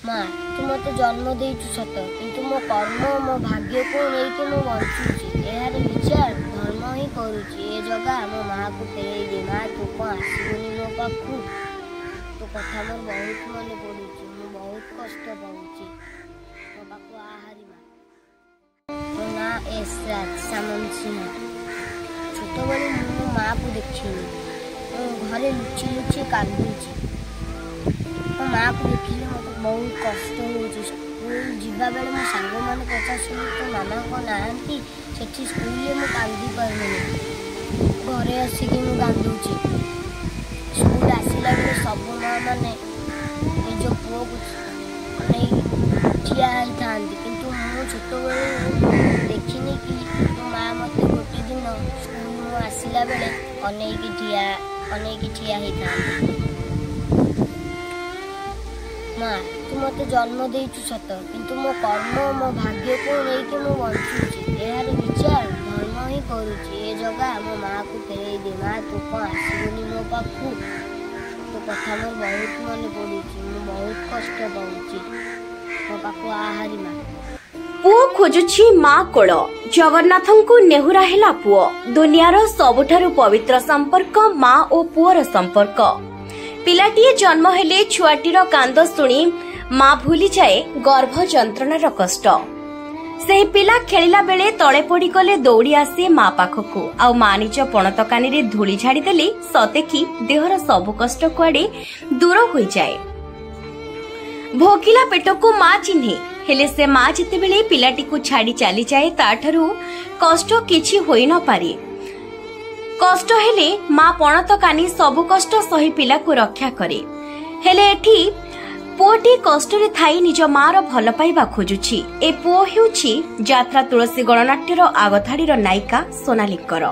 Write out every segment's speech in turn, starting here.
माँ तू मत जन्म देचु सत किंतु मो कर्म मो भाग्य को लेके मो बंचुची यार विचार धर्म ही करूची ए जगह मो माँ को फेरई दे माँ तू कौन आसबुनि मो पाखु तो कथा मोर बहुत मन पड़ुची मु बहुत कष्ट पाऊची मो पाखु आहारी माँ तो ना ऐसा सामंत सिंह छोट बड़े मो माँ को देखिनी घरे लुचि लुचि कांदुची मो माँ को देखिले मत बहुत कष्ट हो स्कूल जीवा बेले मो सांग मैंने पचार तो मामा को नहांती से स्कूल में कांदी पारे घरे आसिक कांदुची स्कूल आसला बेले सब माँ मैंने निज पुओ को ठिया था किंतु मु छोट बेले देखनी कि मो माँ मत गोटे दिन स्कूल आसला बेले अनेक ठिया था माँ तू मत जन्म देचु सत किंतु मो कर्म मो भाग्य को लेके मो बंचुची यार विचार धर्म ही करूची ए जगह मो माँ को फेरई दे माँ तू कौन आसबुनि मो पाखु तो कथा मोर बहुत मन पड़ुची मु बहुत कष्ट पाऊची मो पाखु आहारी माँ पुओ खोजुछि माँ कोल जगन्नाथंकु नेहुरा हेला पुओ दुनियार सबुठारु पवित्र संपर्क माँ और पुओर संपर्क पिलाटीए जन्म हेले छुआटीर कांद शुणी माँ भूली जाए गर्भ जंत्रणार कष्ट से पिला खेलिला बेले तले पड़ी गले दौड़ी आसे माँ पाखकु आउ माँ निज पणत कानी रे धूली झाड़ी देले सतेकी देहर सब कष्ट कुआडे दूर हो जाए भोकिला पेटको माँ चिन्हे हेले से माँ जितेबेले पिलाटी को छाड़ी चली जाए ताठरू कष्ट किछि होई न पारे कष्ट हेले माँ पणत कानी सबु कष्ट सही पिला को रक्षा करे हेले एठी पुओटी कष्ट रे थाई निज मार भल पाइबा खोजुछि ए पुओ हेउछि यात्रा तुलसी गणनाट्यर आगथाड़ीर नायिका सोनालीकर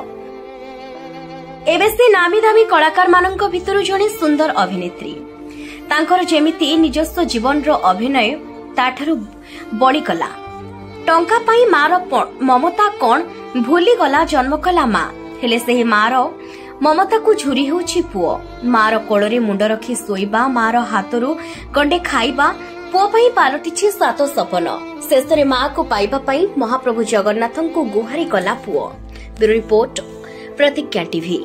एबे से नामी दामी कलाकार मानक भितरु जणे सुंदर अभिनेत्री तांकर जेमिति निजस्व जीवन रो अभिनय ताठरू बड़ी गला टंका पाई मार ममता कोन भूली गला जन्म कला माँ हेले से मार ममता को झुरी होछि पुओ मार कोଳରେ मुंड रखी सोइबा मार हातरू गंडे खाइबा पुओ पई पालटिछि सात सपन शेषरे माँ को पाइबा पई महाप्रभु जगन्नाथन को गुहारी गला पुओ ब्यूरो रिपोर्ट प्रतिज्ञा टीवी।